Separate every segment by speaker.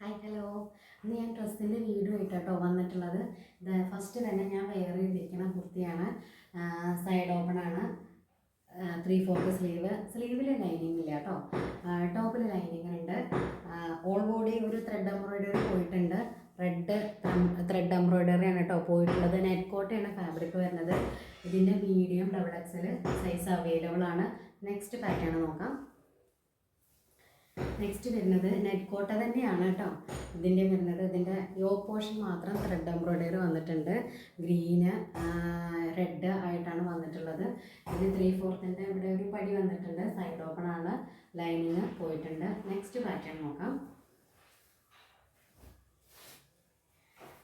Speaker 1: Hi hello. ഇന്ന് ഞാൻ ഡ്രസ്സിൻ്റെ വീഡിയോ ആയിട്ടോ വന്നിട്ടുള്ളത്. ഇത് ഫസ്റ്റ് തന്നെ ഞാൻ വെയർ ചെയ്തിരിക്കുന്ന കുർത്തിയാണ്. സൈഡ് ഓപ്പൺ ആണ്. 3/4 സ്ലീവിൽ ലൈനിങ് ഇല്ല കേട്ടോ. ടോപ്പിൽ ലൈനിങ് ഉണ്ട്. ഓൾ ബോഡി ഒരു ത്രെഡ് എംബ്രോയിഡറി പോയിട്ടുണ്ട്. റെഡ് ത്രെഡ് എംബ്രോയിഡറി ആണ് കേട്ടോ പോയിട്ടുള്ളത്. നെറ്റ് കോട്ടയാണ് ഫാബ്രിക് വരുന്നത്. ഇതിൻ്റെ മീഡിയം XXL സൈസ് അവൈലബിൾ ആണ്. നെക്സ്റ്റ് പാറ്റേൺ നോക്കാം. നെക്സ്റ്റ് വരുന്നത് നെറ്റ് കോട്ട തന്നെയാണ് കേട്ടോ. ഇതിൻ്റെ വരുന്നത് ഇതിൻ്റെ യോക്ക് പോർഷൻ മാത്രം ത്രെഡ് എംബ്രോയിഡറി വന്നിട്ടുണ്ട്. ഗ്രീന് റെഡ് ആയിട്ടാണ് വന്നിട്ടുള്ളത്. ഇതിന് 3/4 ഇവിടെ ഒരു പടി വന്നിട്ടുണ്ട്. സൈഡ് ഓപ്പൺ ആണ്. ലൈനിങ് പോയിട്ടുണ്ട്. നെക്സ്റ്റ് പാറ്റേൺ നോക്കാം.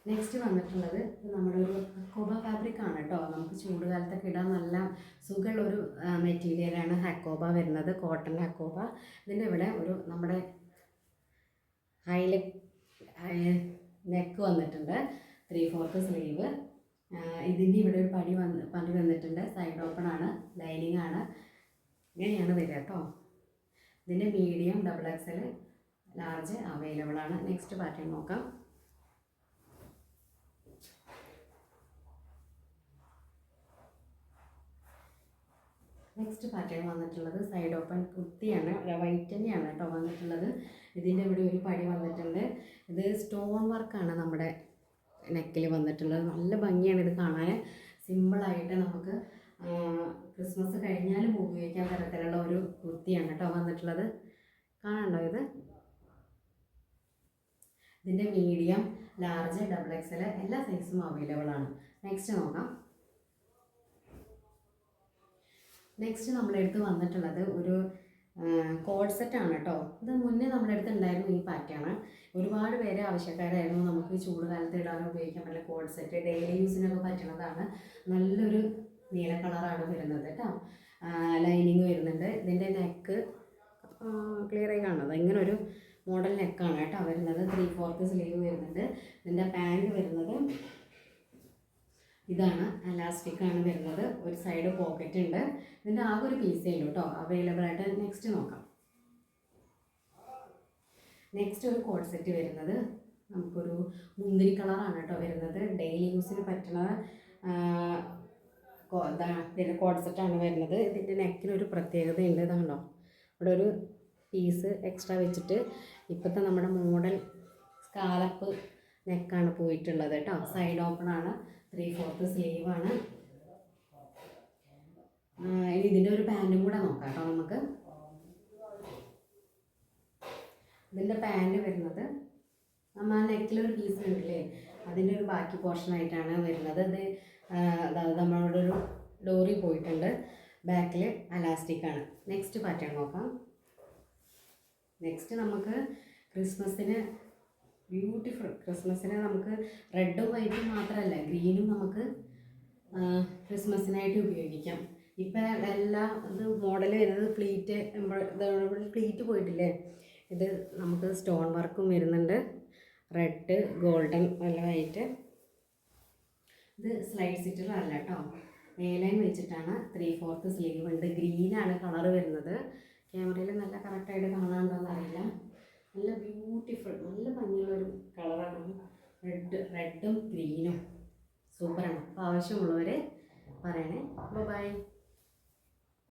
Speaker 1: നെക്സ്റ്റ് വന്നിട്ടുള്ളത് നമ്മുടെ ഒരു ഹക്കോബ ഫാബ്രിക് ആണ് കേട്ടോ. നമുക്ക് ചൂട് കാലത്തൊക്കെ ഇടാൻ നല്ല സുഖമുള്ളൊരു മെറ്റീരിയലാണ് ഹക്കോബ വരുന്നത്. കോട്ടൺ ഹക്കോബ. ഇതിൻ്റെ ഇവിടെ ഒരു നമ്മുടെ നെക്ക് വന്നിട്ടുണ്ട്. 3/4 സ്ലീവ്. ഇതിൻ്റെ ഇവിടെ ഒരു പടി വന്നിട്ടുണ്ട്. സൈഡ് ഓപ്പൺ ആണ്. ലൈനിങ് ആണ്. ഇങ്ങനെയാണ് വരിക കേട്ടോ. ഇതിൻ്റെ മീഡിയം XXL ലാർജ് അവൈലബിൾ ആണ്. നെക്സ്റ്റ് പാറ്റേൺ നോക്കാം. നെക്സ്റ്റ് പാറ്റേൺ വന്നിട്ടുള്ളത് സൈഡ് ഓപ്പൺ കുർത്തിയാണ്. വൈറ്റ് തന്നെയാണ് കേട്ടോ വന്നിട്ടുള്ളത്. ഇതിൻ്റെ ഇവിടെ ഒരു പടി വന്നിട്ടുണ്ട്. ഇത് സ്റ്റോൺ വർക്കാണ് നമ്മുടെ നെക്കിൽ വന്നിട്ടുള്ളത്. നല്ല ഭംഗിയാണ് ഇത് കാണാൻ. സിമ്പിളായിട്ട് നമുക്ക് ക്രിസ്മസ് കഴിഞ്ഞാലും ഉപയോഗിക്കാൻ തരത്തിലുള്ള ഒരു കുർത്തിയാണ് കേട്ടോ വന്നിട്ടുള്ളത്. കാണാനുണ്ടോ ഇത്? ഇതിൻ്റെ മീഡിയം ലാർജ് XXL എല്ലാ സൈസും അവൈലബിൾ ആണ്. നെക്സ്റ്റ് നോക്കാം. നെക്സ്റ്റ് നമ്മുടെ അടുത്ത് വന്നിട്ടുള്ളത് ഒരു കോഡ് സെറ്റാണ് കേട്ടോ. ഇത് മുന്നേ നമ്മുടെ അടുത്ത് ഉണ്ടായിരുന്നു ഈ പാറ്റേൺ. ഒരുപാട് പേര് ആവശ്യക്കാരായിരുന്നു. നമുക്ക് ചൂട് കാലത്ത് ഇടാനും ഉപയോഗിക്കാൻ പറ്റില്ല കോഡ് സെറ്റ്. ഡെയിലി യൂസിനൊക്കെ പറ്റുന്നതാണ്. നല്ലൊരു നീല കളറാണ് വരുന്നത് കേട്ടോ. ലൈനിങ് വരുന്നുണ്ട്. ഇതിൻ്റെ നെക്ക് ക്ലിയറായി കാണുന്നത് ഇങ്ങനെ ഒരു മോഡൽ നെക്കാണ് കേട്ടോ വരുന്നത്. 3/4 സ്ലീവ് വരുന്നുണ്ട്. ഇതിൻ്റെ പാൻറ് വരുന്നത് ഇതാണ്. എലാസ്റ്റിക് ആണ് വരുന്നത്. ഒരു സൈഡ് പോക്കറ്റ് ഉണ്ട്. ഇതിൻ്റെ ആകെ ഒരു പീസേ ഉള്ളൂ കേട്ടോ അവൈലബിൾ ആയിട്ട്. നെക്സ്റ്റ് നോക്കാം. നെക്സ്റ്റ് ഒരു കോഡ് സെറ്റ് വരുന്നത് നമുക്കൊരു മുന്തിരി കളറാണ് കേട്ടോ വരുന്നത്. ഡെയിലി യൂസിന് പറ്റുന്ന കോഡ് സെറ്റാണ് വരുന്നത്. ഇതിൻ്റെ നെക്കിനൊരു പ്രത്യേകതയുണ്ട്. ഇതാണോ ഇവിടെ ഒരു പീസ് എക്സ്ട്രാ വെച്ചിട്ട് ഇപ്പോഴത്തെ നമ്മുടെ മോഡൽ സ്കാലപ്പ് നെക്കാണ് പോയിട്ടുള്ളത് കേട്ടോ. സൈഡ് ഓപ്പൺ ആണ്. 3/4 സ്ലീവാണ്. ഇനി ഇതിൻ്റെ ഒരു പാൻറ്റും കൂടെ നോക്കാം കേട്ടോ നമുക്ക്. ഇതിൻ്റെ പാൻറ്റ് വരുന്നത് നമ്മൾ ആ നെക്കിലൊരു പീസ് ഉണ്ടല്ലേ അതിൻ്റെ ഒരു ബാക്കി പോർഷനായിട്ടാണ് വരുന്നത്. അതായത് നമ്മളോട് ഒരു ഡോറി പോയിട്ടുണ്ട്. ബാക്കിൽ അലാസ്റ്റിക്കാണ്. നെക്സ്റ്റ് പാറ്റേൺ നോക്കാം. നെക്സ്റ്റ് നമുക്ക് ക്രിസ്മസിന് ബ്യൂട്ടിഫുൾ ക്രിസ്മസിന് നമുക്ക് റെഡും വൈറ്റും മാത്രമല്ല ഗ്രീനും നമുക്ക് ക്രിസ്മസിനായിട്ട് ഉപയോഗിക്കാം. ഇപ്പം എല്ലാ ഇത് മോഡൽ വരുന്നത് പ്ലീറ്റ് പോയിട്ടില്ലേ. ഇത് നമുക്ക് സ്റ്റോൺ വർക്കും വരുന്നുണ്ട്. റെഡ് ഗോൾഡൻ അല്ല വൈറ്റ്. ഇത് സ്ലൈഡ് സിറ്ററല്ല കേട്ടോ. ലൈൻ വെച്ചിട്ടാണ്. 3/4 സ്ലീവ് ഉണ്ട്. ഗ്രീനാണ് കളർ വരുന്നത്. ക്യാമറയിൽ നല്ല കറക്റ്റായിട്ട് കാണാനുണ്ടോയെന്ന് അറിയില്ല. നല്ല ബ്യൂട്ടിഫുൾ നല്ല ഭംഗിയുള്ളൊരു കളറാണ്. റെഡും ഗ്രീനും സൂപ്പറാണ്. അപ്പോൾ ആവശ്യമുള്ളവർ പറയണേ. ബൈ.